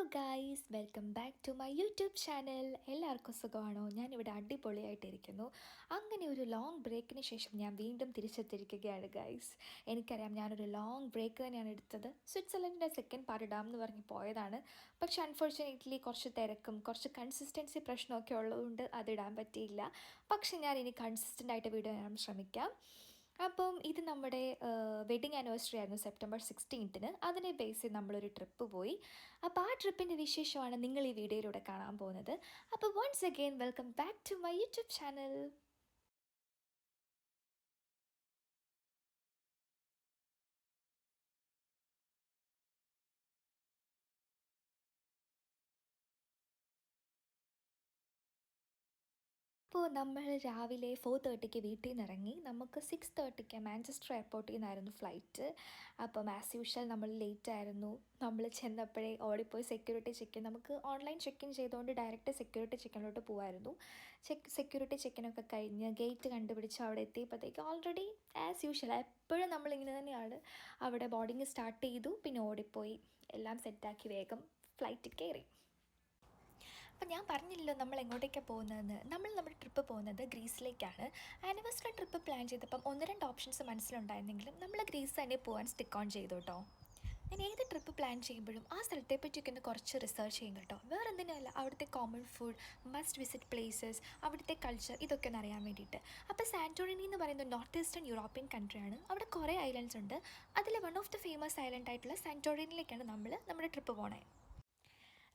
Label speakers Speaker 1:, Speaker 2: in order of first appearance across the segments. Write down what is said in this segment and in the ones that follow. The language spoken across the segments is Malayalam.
Speaker 1: Hello guys, welcome back to my YouTube channel. എല്ലാവർക്കും സുഖമാണോ? ഞാനിവിടെ അടിപൊളിയായിട്ടിരിക്കുന്നു. അങ്ങനെ ഒരു ലോങ് ബ്രേക്കിന് ശേഷം ഞാൻ വീണ്ടും തിരിച്ചെത്തിയിരിക്കുകയാണ് ഗായ്സ്. എനിക്കറിയാം, ഞാനൊരു ലോങ് ബ്രേക്ക് തന്നെയാണ് എടുത്തത്. സ്വിറ്റ്സർലൻഡിൻ്റെ സെക്കൻഡ് പാർട്ട് ഇടാം എന്ന് പറഞ്ഞ് പോയതാണ്. പക്ഷെ അൺഫോർച്യുനേറ്റ്ലി കുറച്ച് തിരക്കും കുറച്ച് കൺസിസ്റ്റൻസി പ്രശ്നമൊക്കെ ഉള്ളതുകൊണ്ട് അതിടാൻ പറ്റിയില്ല. പക്ഷെ ഞാൻ ഇനി കൺസിസ്റ്റൻ്റ് ആയിട്ട് വീഡിയോ ചെയ്യാൻ ശ്രമിക്കാം. അപ്പം ഇത് നമ്മുടെ വെഡിങ് ആനിവേഴ്സറി ആയിരുന്നു സെപ്റ്റംബർ 16-ന്. അതിനെ ബേസ് ചെയ്ത് നമ്മളൊരു ട്രിപ്പ് പോയി. അപ്പോൾ ആ ട്രിപ്പിൻ്റെ വിശേഷമാണ് നിങ്ങൾ ഈ വീഡിയോയിലൂടെ കാണാൻ പോകുന്നത്. അപ്പോൾ once again welcome back to my YouTube channel. അപ്പോൾ നമ്മൾ രാവിലെ 4:30 വീട്ടിൽ നിന്ന് ഇറങ്ങി. നമുക്ക് 6:30 മാഞ്ചസ്റ്റർ എയർപോർട്ടിൽ നിന്നായിരുന്നു ഫ്ലൈറ്റ്. അപ്പം ആസ് യൂഷ്വൽ നമ്മൾ ലേറ്റ് ആയിരുന്നു. നമ്മൾ ചെന്നപ്പോഴേ ഓടിപ്പോയി സെക്യൂരിറ്റി ചെക്ക് ഇൻ, നമുക്ക് ഓൺലൈൻ ചെക്ക് ഇൻ ചെയ്തുകൊണ്ട് ഡയറക്റ്റ് സെക്യൂരിറ്റി ചെക്കിനിലോട്ട് പോകുമായിരുന്നു. സെക്യൂരിറ്റി ചെക്കിനൊക്കെ കഴിഞ്ഞ് ഗേറ്റ് കണ്ടുപിടിച്ച് അവിടെ എത്തിയപ്പോഴത്തേക്ക് ഓൾറെഡി ആസ് യൂഷ്വൽ എപ്പോഴും നമ്മളിങ്ങനെ തന്നെയാണ്. അവിടെ ബോർഡിങ് സ്റ്റാർട്ട് ചെയ്തു, പിന്നെ ഓടിപ്പോയി എല്ലാം സെറ്റാക്കി വേഗം ഫ്ലൈറ്റ് കയറി. അപ്പം ഞാൻ പറഞ്ഞില്ലല്ലോ നമ്മൾ എങ്ങോട്ടേക്കാണ് പോകുന്നതെന്ന്. നമ്മുടെ ട്രിപ്പ് പോകുന്നത് ഗ്രീസിലേക്കാണ്. ആനിവേഴ്സറി ട്രിപ്പ് പ്ലാൻ ചെയ്തപ്പം 1-2 ഓപ്ഷൻസ് മനസ്സിലുണ്ടായിരുന്നെങ്കിലും നമ്മൾ ഗ്രീസ് തന്നെ പോകാൻ സ്റ്റിക്ക് ഓൺ ചെയ്തു കേട്ടോ. ഞാൻ ഏത് ട്രിപ്പ് പ്ലാൻ ചെയ്യുമ്പോഴും ആ സ്ഥലത്തെ പറ്റിയൊക്കെ ഒന്ന് കുറച്ച് റിസർച്ച് ചെയ്യും കേട്ടോ. വേറെ എന്തിനല്ല, അവിടുത്തെ common food, must visit places, അവിടുത്തെ കൾച്ചർ, ഇതൊക്കെ ഒന്ന് അറിയാൻ വേണ്ടിയിട്ട്. അപ്പോൾ സാന്റോറിനി എന്ന് പറയുന്നത് നോർത്ത് ഈസ്റ്റേൺ യൂറോപ്യൻ കൺട്രിയാണ്. അവിടെ കുറേ ഐലൻഡ്സ് ഉണ്ട്. അതിൽ one of the famous island ആയിട്ടുള്ള സാന്റോറിനിയിലേക്കാണ് നമ്മുടെ ട്രിപ്പ് പോണേ.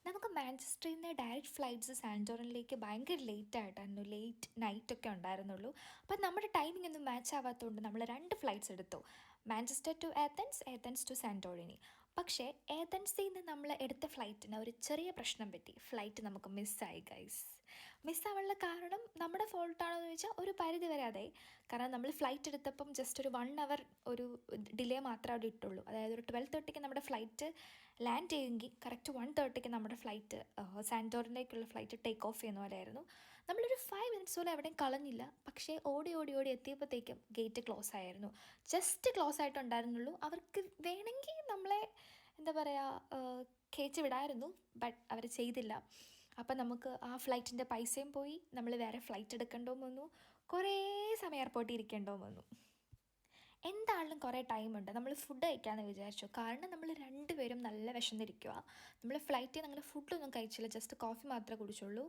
Speaker 1: നമുക്ക് മാഞ്ചസ്റ്ററിൽ നിന്ന് ഡയറക്റ്റ് ഫ്ലൈറ്റ്സ് സാന്റോറിനിലേക്ക് ഭയങ്കര ലേറ്റ് ആയിട്ടായിരുന്നു, ലേറ്റ് നൈറ്റൊക്കെ ഉണ്ടായിരുന്നുള്ളൂ. അപ്പം നമ്മുടെ ടൈമിംഗ് ഒന്നും മാച്ച് ആവാത്തതുകൊണ്ട് നമ്മൾ 2 ഫ്ലൈറ്റ്സ് എടുത്തു. Manchester to Athens, Athens to Santorini. പക്ഷേ ഏതൻസിൽ നിന്ന് നമ്മൾ എടുത്ത ഫ്ലൈറ്റിന് ഒരു ചെറിയ പ്രശ്നം പറ്റി. ഫ്ലൈറ്റ് നമുക്ക് മിസ്സായി ഗൈസ്. മിസ്സാവാനുള്ള കാരണം നമ്മുടെ ഫോൾട്ടാണോ എന്ന് ചോദിച്ചാൽ ഒരു പരിധി വരെ അതെ. കാരണം നമ്മൾ ഫ്ലൈറ്റ് എടുത്തപ്പം ജസ്റ്റ് ഒരു 1 അവർ ഒരു ഡിലേ മാത്രമേ അവിടെ ഇട്ടുള്ളൂ. അതായത് ഒരു 12:30 നമ്മുടെ ഫ്ലൈറ്റ് ലാൻഡ് ചെയ്യുമെങ്കിൽ കറക്റ്റ് 1:30 നമ്മുടെ ഫ്ലൈറ്റ് സാന്റോറിനിലേക്കുള്ള ഫ്ലൈറ്റ് ടേക്ക് ഓഫ് ചെയ്യുന്ന പോലെയായിരുന്നു. നമ്മളൊരു 5 മിനിറ്റ്സ് പോലും എവിടെയും കളഞ്ഞില്ല. പക്ഷേ ഓടി ഓടി ഓടി എത്തിയപ്പോഴത്തേക്കും ഗേറ്റ് ക്ലോസ് ആയിരുന്നു. ജസ്റ്റ് ക്ലോസ് ആയിട്ടുണ്ടായിരുന്നുള്ളൂ. അവർക്ക് വേണമെങ്കിൽ നമ്മളെ എന്താ പറയുക, കയറ്റി വിടായിരുന്നു. ബട്ട് അവർ ചെയ്തില്ല. അപ്പം നമുക്ക് ആ ഫ്ലൈറ്റിൻ്റെ പൈസയും പോയി, നമ്മൾ വേറെ ഫ്ലൈറ്റ് എടുക്കേണ്ടോ വന്നു, കുറേ സമയം എയർപോർട്ടിൽ ഇരിക്കേണ്ടോ വന്നു. എന്താണെങ്കിലും കുറേ ടൈമുണ്ട്. നമ്മൾ ഫുഡ് കഴിക്കാമെന്ന് വിചാരിച്ചു. കാരണം നമ്മൾ 2 പേരും നല്ല വിശന്നിരിക്കുക. നമ്മൾ ഫ്ലൈറ്റിൽ നിന്ന് അങ്ങനെ ഫുഡൊന്നും കഴിച്ചില്ല, ജസ്റ്റ് കോഫി മാത്രമേ കുടിച്ചുള്ളൂ.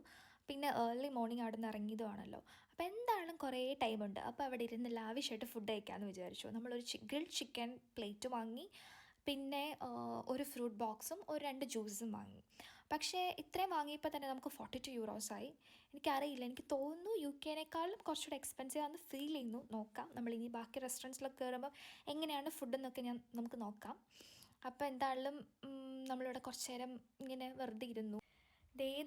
Speaker 1: പിന്നെ ഏർലി മോർണിംഗ് അവിടെ നിന്ന് ഇറങ്ങിയതുമാണല്ലോ. അപ്പോൾ എന്താണെങ്കിലും കുറേ ടൈമുണ്ട്. അപ്പോൾ അവിടെ ഇരുന്ന് ലാവിഷായിട്ട് ഫുഡ് കഴിക്കാമെന്ന് വിചാരിച്ചു. നമ്മളൊരു ഗ്രിൽഡ് ചിക്കൻ പ്ലേറ്റ് വാങ്ങി, പിന്നെ ഒരു ഫ്രൂട്ട് ബോക്സും ഒരു 2 ജ്യൂസും വാങ്ങി. പക്ഷേ ഇത്രയും വാങ്ങിയപ്പോൾ തന്നെ നമുക്ക് 42 യൂറോസായി. എനിക്കറിയില്ല, എനിക്ക് തോന്നുന്നു UK-നേക്കാളും കുറച്ചുകൂടെ എക്സ്പെൻസീവ് ആണെന്ന് ഫീൽ ചെയ്യുന്നു. നോക്കാം, നമ്മളിനി ബാക്കി റെസ്റ്റോറൻറ്റ്സിലൊക്കെ കയറുമ്പോൾ എങ്ങനെയാണ് ഫുഡെന്നൊക്കെ നമുക്ക് നോക്കാം. അപ്പോൾ എന്തായാലും നമ്മളിവിടെ കുറച്ച് നേരം ഇങ്ങനെ വെറുതെ ഇരുന്നു.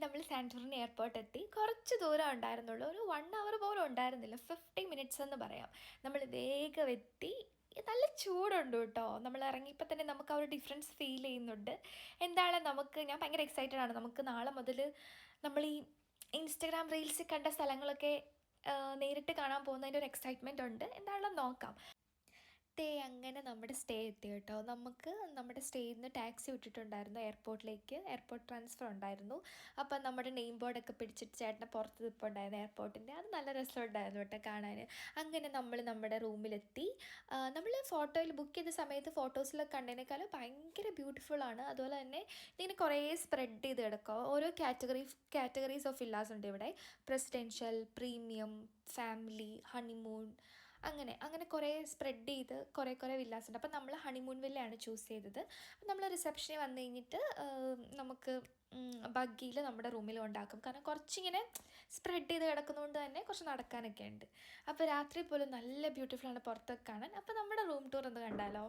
Speaker 1: നമ്മൾ സാന്റോറിനി എയർപോർട്ട് എത്തി. കുറച്ച് ദൂരം ഉണ്ടായിരുന്നുള്ളൂ, ഒരു 1 അവർ പോലും ഉണ്ടായിരുന്നില്ല, 50 മിനിറ്റ്സ് എന്ന് പറയാം. നമ്മൾ വേഗം എത്തി. നല്ല ചൂടുണ്ട് കേട്ടോ. നമ്മൾ ഇറങ്ങിയപ്പോൾ തന്നെ നമുക്ക് ആ ഒരു ഡിഫറൻസ് ഫീൽ ചെയ്യുന്നുണ്ട്. എന്താണ് ഞാൻ ഭയങ്കര എക്സൈറ്റഡ് ആണ്. നമുക്ക് നാളെ മുതൽ നമ്മൾ ഈ ഇൻസ്റ്റഗ്രാം റീൽസിൽ കണ്ട സ്ഥലങ്ങളൊക്കെ നേരിട്ട് കാണാൻ പോകുന്നതിൻ്റെ ഒരു എക്സൈറ്റ്മെൻറ്റ് ഉണ്ട്. എന്താണെങ്കിലും നോക്കാം. അങ്ങനെ നമ്മുടെ സ്റ്റേ എത്തി കേട്ടോ. നമുക്ക് നമ്മുടെ സ്റ്റേയിൽ നിന്ന് ടാക്സി വിട്ടിട്ടുണ്ടായിരുന്നു എയർപോർട്ടിലേക്ക്. എയർപോർട്ട് ട്രാൻസ്ഫർ ഉണ്ടായിരുന്നു. അപ്പം നമ്മുടെ നെയിം ബോർഡൊക്കെ പിടിച്ചിട്ട് ചേട്ടനെ പുറത്ത് നിൽപ്പുണ്ടായിരുന്നു എയർപോർട്ടിൻ്റെ. അത് നല്ല രസമുണ്ടായിരുന്നു കേട്ടോ കാണാൻ. അങ്ങനെ നമ്മൾ നമ്മുടെ റൂമിലെത്തി. നമ്മൾ ഫോട്ടോയിൽ ബുക്ക് ചെയ്ത സമയത്ത് ഫോട്ടോസിലൊക്കെ കണ്ടതിനേക്കാളും ഭയങ്കര ബ്യൂട്ടിഫുള്ളാണ്. അതുപോലെ തന്നെ ഇതിങ്ങനെ കുറേ സ്പ്രെഡ് ചെയ്ത് കിടക്കുക. ഓരോ കാറ്റഗറീസ് ഓഫ് വില്ലാസ് ഉണ്ട് ഇവിടെ. പ്രസിഡൻഷ്യൽ, പ്രീമിയം, ഫാമിലി, ഹണിമൂൺ, അങ്ങനെ കുറേ സ്പ്രെഡ് ചെയ്ത് കുറേ വില്ലാസ് ഉണ്ട്. അപ്പം നമ്മൾ ഹണിമൂൺ വില്ലയാണ് ചൂസ് ചെയ്തത്. അപ്പം നമ്മൾ റിസപ്ഷനിൽ വന്നു കഴിഞ്ഞിട്ട് നമുക്ക് ബഗ്ഗിയിൽ നമ്മുടെ റൂമിൽ ഉണ്ടാക്കും. കാരണം കുറച്ചിങ്ങനെ സ്പ്രെഡ് ചെയ്ത് കിടക്കുന്നതുകൊണ്ട് തന്നെ കുറച്ച് നടക്കാനൊക്കെ ഉണ്ട്. അപ്പോൾ രാത്രി പോലും നല്ല ബ്യൂട്ടിഫുള്ളാണ് പുറത്തൊക്കെ കാണാൻ. അപ്പോൾ നമ്മുടെ റൂം ടൂർ ഒന്ന് കണ്ടാലോ?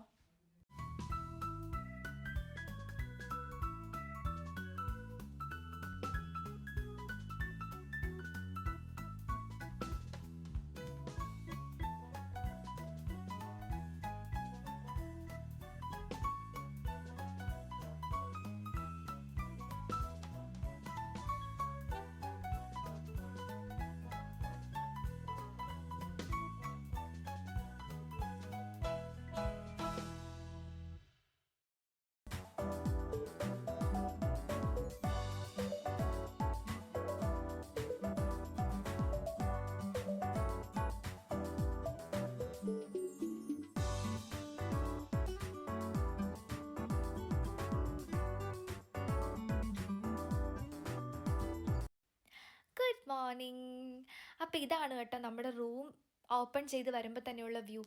Speaker 1: മോർണിംഗ്. അപ്പോൾ ഇതാണ് കേട്ടോ നമ്മുടെ റൂം ഓപ്പൺ ചെയ്ത് വരുമ്പോൾ തന്നെയുള്ള വ്യൂ.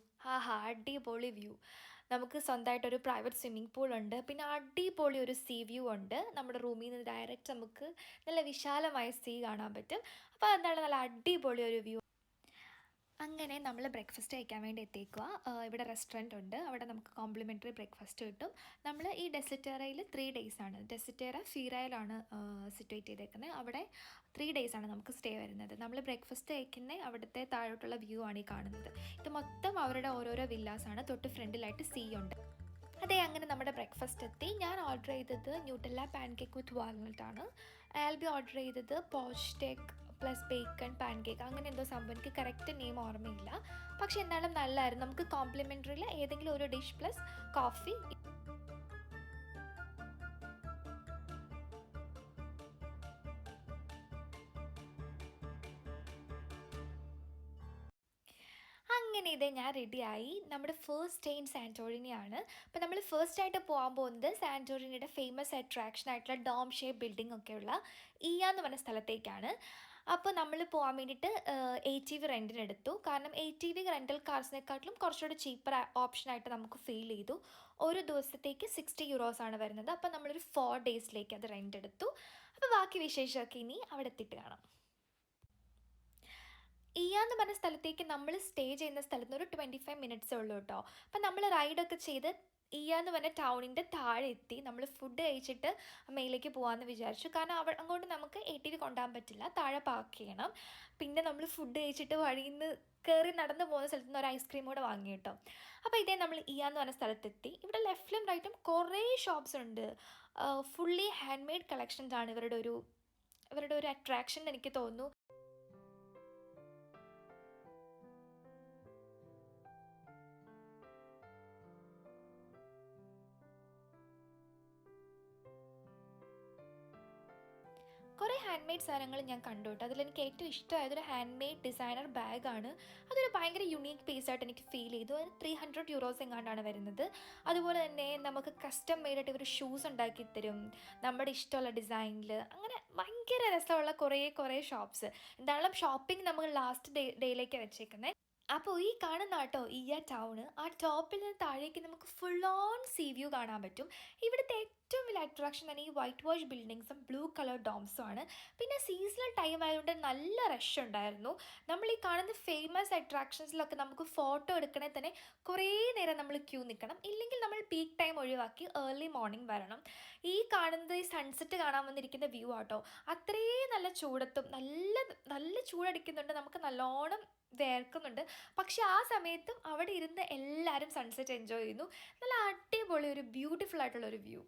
Speaker 1: അടിപൊളി വ്യൂ. നമുക്ക് സ്വന്തമായിട്ടൊരു പ്രൈവറ്റ് സ്വിമ്മിംഗ് പൂൾ ഉണ്ട്. പിന്നെ അടിപൊളി ഒരു സീ വ്യൂ ഉണ്ട്. നമ്മുടെ റൂമിൽ നിന്ന് ഡയറക്റ്റ് നമുക്ക് നല്ല വിശാലമായ സീ കാണാൻ പറ്റും. അപ്പോൾ എന്താണ് നല്ല അടിപൊളി ഒരു വ്യൂ. അങ്ങനെ നമ്മൾ ബ്രേക്ക്ഫാസ്റ്റ് കഴിക്കാൻ വേണ്ടി എത്തിക്കുക. ഇവിടെ റെസ്റ്റോറൻറ്റ് ഉണ്ട്. അവിടെ നമുക്ക് കോംപ്ലിമെൻ്ററി ബ്രേക്ക്ഫാസ്റ്റ് കിട്ടും. നമ്മൾ ഈ ഡെസിറ്റേറയിൽ 3 days ആണ്. ഡെസിറ്റേറ ഫീറയിലാണ് സിറ്റുവേറ്റ് ചെയ്തേക്കുന്നത്. അവിടെ 3 days ആണ് നമുക്ക് സ്റ്റേ വരുന്നത്. നമ്മൾ ബ്രേക്ക്ഫാസ്റ്റ് കഴിക്കുന്ന അവിടുത്തെ താഴോട്ടുള്ള വ്യൂ ആണ് ഈ കാണുന്നത്. ഇത് മൊത്തം അവരുടെ ഓരോരോ വില്ലാസാണ്. തൊട്ട് ഫ്രണ്ടിലായിട്ട് സീ ഉണ്ട്. അതെ, അങ്ങനെ നമ്മുടെ ബ്രേക്ക്ഫാസ്റ്റ് എത്തി. ഞാൻ ഓർഡർ ചെയ്തത് ന്യൂട്ടെല്ല പാൻകേക്ക് വിത്ത് വാൽനട്ടാണ്. ആൽബി ഓർഡർ ചെയ്തത് പോച്ച്ടെക് പ്ലസ് ബേക്കൺ പാൻകേക്ക്, അങ്ങനെ എന്തോ സംഭവം. എനിക്ക് കറക്റ്റ് നെയിം ഓർമ്മയില്ല. പക്ഷെ എന്തായാലും നല്ലതായിരുന്നു. നമുക്ക് കോംപ്ലിമെൻ്ററിയിൽ ഏതെങ്കിലും ഒരു ഡിഷ് പ്ലസ് കോഫി. അങ്ങനെ ഇതേ ഞാൻ റെഡിയായി. നമ്മുടെ ഫസ്റ്റ് ഡേ ഇൻ സാന്റോറിനിയാണ്. അപ്പോൾ നമ്മൾ ഫസ്റ്റ് ആയിട്ട് പോകാൻ പോകുന്നത് സാന്റോറിനിയുടെ ഫേമസ് അട്രാക്ഷൻ ആയിട്ടുള്ള ഡോം ഷേപ്പ് ബിൽഡിംഗ് ഒക്കെയുള്ള ഈയ എന്ന് പറഞ്ഞ സ്ഥലത്തേക്കാണ്. അപ്പോൾ നമ്മൾ പോകാൻ വേണ്ടിയിട്ട് ATV റെൻറ്റിനെടുത്തു. കാരണം ATV റെൻ്റൽ കാർസിനെക്കാട്ടിലും കുറച്ചുകൂടി ചീപ്പർ ഓപ്ഷനായിട്ട് നമുക്ക് ഫീൽ ചെയ്തു. ഒരു ദിവസത്തേക്ക് 60 euros ആണ് വരുന്നത്. അപ്പോൾ നമ്മളൊരു 4 daysലേക്ക് അത് റെൻ്റ് എടുത്തു. അപ്പോൾ ബാക്കി വിശേഷമൊക്കെ ഇനി അവിടെ എത്തിയിട്ട് കാണാം. ഈയ എന്ന് പറഞ്ഞ സ്ഥലത്തേക്ക് നമ്മൾ സ്റ്റേ ചെയ്യുന്ന സ്ഥലത്ത് നിന്ന് ഒരു 25 minutes ഉള്ളൂ കേട്ടോ. അപ്പം നമ്മൾ റൈഡൊക്കെ ചെയ്ത് ഈയ എന്ന് പറഞ്ഞ ടൗണിൻ്റെ താഴെ എത്തി. നമ്മൾ ഫുഡ് കഴിച്ചിട്ട് മേലേക്ക് പോകാമെന്ന് വിചാരിച്ചു. കാരണം അങ്ങോട്ട് നമുക്ക് ATV കൊണ്ടുപോകാൻ പറ്റില്ല, താഴെ പാർക്ക് ചെയ്യണം. പിന്നെ നമ്മൾ ഫുഡ് കഴിച്ചിട്ട് വഴിയിൽ നിന്ന് കയറി നടന്നു പോകുന്ന സ്ഥലത്ത് നിന്ന് ഒരു ഐസ്ക്രീം കൂടെ വാങ്ങി കേട്ടോ. അപ്പോൾ ഇതേ നമ്മൾ ഈയ എന്ന് പറഞ്ഞ സ്ഥലത്തെത്തി. ഇവിടെ ലെഫ്റ്റിലും റൈറ്റും കുറേ ഷോപ്സ് ഉണ്ട്. ഫുള്ളി ഹാൻഡ് മെയ്ഡ് കളക്ഷൻസ് ആണ് ഇവരുടെ ഒരു അട്രാക്ഷൻ എനിക്ക് തോന്നുന്നു. കുറേ ഹാൻഡ് മെയ്ഡ് സാധനങ്ങൾ ഞാൻ കണ്ടു കേട്ടോ. അതിലെനിക്ക് ഏറ്റവും ഇഷ്ടമായതൊരു ഹാൻഡ് മെയ്ഡ് ഡിസൈനർ ബാഗാണ്. അതൊരു ഭയങ്കര യുണീക്ക് പീസായിട്ട് എനിക്ക് ഫീൽ ചെയ്തു. അത് 300 euros എങ്ങാണ്ടാണ് വരുന്നത്. അതുപോലെ തന്നെ നമുക്ക് കസ്റ്റം മെയ്ഡായിട്ട് ഇവർ ഷൂസ് ഉണ്ടാക്കി തരും നമ്മുടെ ഇഷ്ടമുള്ള ഡിസൈനിൽ. അങ്ങനെ ഭയങ്കര രസമുള്ള കുറേ ഷോപ്സ്. എന്തായാലും ഷോപ്പിംഗ് നമ്മൾ ലാസ്റ്റ് ഡേയിലേക്ക് വെച്ചേക്കുന്നത്. അപ്പോൾ ഈ കാണുന്ന കേട്ടോ ഈയ ടൗണ്. ആ ടോപ്പിൽ നിന്ന് താഴേക്ക് നമുക്ക് ഫുൾ ഓൺ സീ വ്യൂ കാണാൻ പറ്റും. ഇവിടുത്തെ ഏറ്റവും വലിയ അട്രാക്ഷൻ തന്നെ ഈ വൈറ്റ് വാഷ് ബിൽഡിങ്സും ബ്ലൂ കളർ ഡോംസും ആണ്. പിന്നെ സീസണൽ ടൈം ആയതുകൊണ്ട് നല്ല റഷ് ഉണ്ടായിരുന്നു. നമ്മൾ ഈ കാണുന്ന ഫേമസ് അട്രാക്ഷൻസിലൊക്കെ നമുക്ക് ഫോട്ടോ എടുക്കണമെങ്കിൽ തന്നെ കുറേ നേരം നമ്മൾ ക്യൂ നിൽക്കണം. ഇല്ലെങ്കിൽ നമ്മൾ പീക്ക് ടൈം ഒഴിവാക്കി ഏർലി മോർണിംഗ് വരണം. ഈ കാണുന്നത് ഈ സൺസെറ്റ് കാണാൻ വന്നിരിക്കുന്ന വ്യൂ ആട്ടോ. അത്രയും നല്ല ചൂടത്തും നല്ല ചൂടടിക്കുന്നുണ്ട്, നമുക്ക് നല്ലോണം വേർക്കുന്നുണ്ട്. പക്ഷെ ആ സമയത്തും അവിടെ ഇരുന്ന് എല്ലാവരും സൺസെറ്റ് എൻജോയ് ചെയ്യുന്നു. നല്ല അടിപൊളി ഒരു ബ്യൂട്ടിഫുൾ ആയിട്ടുള്ളൊരു വ്യൂ.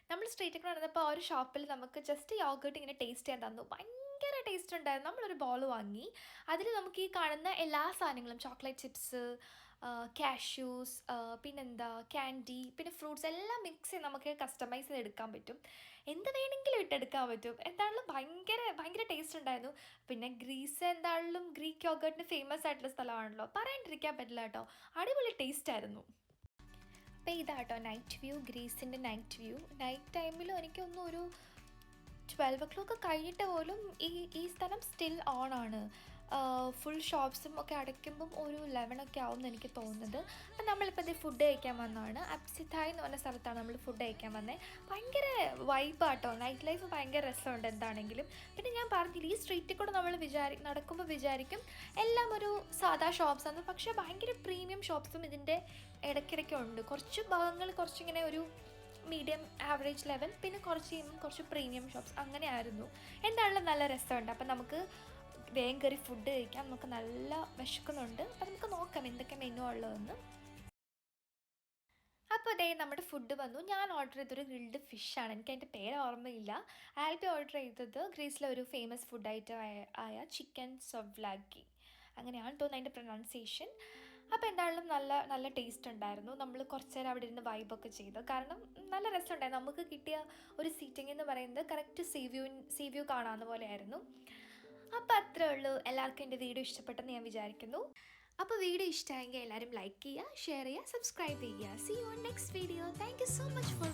Speaker 1: നമ്മൾ സ്ട്രീറ്റൊക്കെ നടന്നപ്പോൾ ആ ഒരു ഷോപ്പിൽ നമുക്ക് ജസ്റ്റ് യോഗേർട്ട് ഇങ്ങനെ ടേസ്റ്റ് ചെയ്യാൻ തന്നു. ഭയങ്കര ടേസ്റ്റ് ഉണ്ടായിരുന്നു. നമ്മളൊരു ബോൾ വാങ്ങി. അതിൽ നമുക്ക് ഈ കാണുന്ന എല്ലാ സാധനങ്ങളും, ചോക്ലേറ്റ് ചിപ്സ്, കാഷ്യൂസ്, പിന്നെന്താ ക്യാൻഡി, പിന്നെ ഫ്രൂട്ട്സ് എല്ലാം മിക്സ് ചെയ്ത് നമുക്ക് കസ്റ്റമൈസ് ചെയ്ത് എടുക്കാൻ പറ്റും. എന്ത് വേണമെങ്കിലും ഇട്ടെടുക്കാൻ പറ്റും. എന്തായാലും ഭയങ്കര ടേസ്റ്റ് ഉണ്ടായിരുന്നു. പിന്നെ ഗ്രീസ് എന്തായാലും ഗ്രീക്ക് യോഗേർട്ടിന് ഫേമസ് ആയിട്ടുള്ള സ്ഥലമാണല്ലോ, പറയാണ്ടിരിക്കാൻ പറ്റില്ല കേട്ടോ. അടിപൊളി ടേസ്റ്റ് ആയിരുന്നു. അപ്പോൾ ഇതാട്ടോ നൈറ്റ് വ്യൂ, ഗ്രീസിൻ്റെ നൈറ്റ് വ്യൂ. നൈറ്റ് ടൈമിലും എനിക്കൊന്നും ഒരു 12 o'clock കഴിഞ്ഞിട്ട് പോലും ഈ സ്ഥലം സ്റ്റിൽ ഓൺ ആണ്. ഫുൾ ഷോപ്സും ഒക്കെ അടയ്ക്കുമ്പം ഒരു 11 ഒക്കെ ആവും എന്ന് എനിക്ക് തോന്നുന്നത്. അപ്പം നമ്മളിപ്പോൾ ഇത് ഫുഡ് കഴിക്കാൻ വന്നതാണ്. അപ്സിതായ് എന്ന് പറഞ്ഞ സ്ഥലത്താണ് നമ്മൾ ഫുഡ് കഴിക്കാൻ വന്നത്. ഭയങ്കര വൈബാട്ടോ, നൈറ്റ് ലൈഫ് ഭയങ്കര രസമുണ്ട് എന്താണെങ്കിലും. പിന്നെ ഞാൻ പറഞ്ഞില്ല, ഈ സ്ട്രീറ്റിൽ കൂടെ നമ്മൾ നടക്കുമ്പോൾ വിചാരിക്കും എല്ലാം ഒരു സാധാ ഷോപ്സാണ്. പക്ഷേ ഭയങ്കര പ്രീമിയം ഷോപ്സും ഇതിൻ്റെ ഇടയ്ക്കിടയ്ക്കുണ്ട്. കുറച്ച് ഭാഗങ്ങൾ കുറച്ചിങ്ങനെ ഒരു മീഡിയം ആവറേജ് ലെവൽ, പിന്നെ കുറച്ച് പ്രീമിയം ഷോപ്സ് അങ്ങനെയായിരുന്നു. എന്തായാലും നല്ല രസമുണ്ട്. അപ്പം നമുക്ക് വേഗം കയറി ഫുഡ് കഴിക്കാം. നമുക്ക് നല്ല വിശക്കുന്നുണ്ട്. അപ്പം നമുക്ക് നോക്കാം എന്തൊക്കെ മെനു ഉള്ളതെന്ന്. അപ്പോൾ അതേ നമ്മുടെ ഫുഡ് വന്നു. ഞാൻ ഓർഡർ ചെയ്തൊരു ഗ്രിൽഡ് ഫിഷാണ്. എനിക്ക് അതിൻ്റെ പേര് ഓർമ്മയില്ല. ആൽബി ഓർഡർ ചെയ്തത് ഗ്രീസിലെ ഒരു ഫേമസ് ഫുഡ് ഐറ്റം ആയ ചിക്കൻ സൊവ്ലാഗി, അങ്ങനെയാണ് തോന്നുന്നത് അതിൻ്റെ പ്രൊനൗൺസിയേഷൻ. അപ്പോൾ എന്തായാലും നല്ല ടേസ്റ്റ് ഉണ്ടായിരുന്നു. നമ്മൾ കുറച്ച് നേരം അവിടെ ഇരുന്ന് വൈബൊക്കെ ചെയ്തു. കാരണം നല്ല രസമുണ്ടായിരുന്നു. നമുക്ക് കിട്ടിയ ഒരു സീറ്റിംഗ് എന്ന് പറയുന്നത് കറക്റ്റ് സീ വ്യൂ കാണാവുന്ന പോലെയായിരുന്നു. അപ്പോൾ അത്രേ ഉള്ളൂ. എല്ലാവർക്കും എൻ്റെ വീഡിയോ ഇഷ്ടപ്പെട്ടെന്ന് ഞാൻ വിചാരിക്കുന്നു. അപ്പോൾ വീഡിയോ ഇഷ്ടമായെങ്കിൽ എല്ലാവരും ലൈക്ക് ചെയ്യുക, ഷെയർ ചെയ്യുക, സബ്സ്ക്രൈബ് ചെയ്യുക. See you on next video. Thank you so much four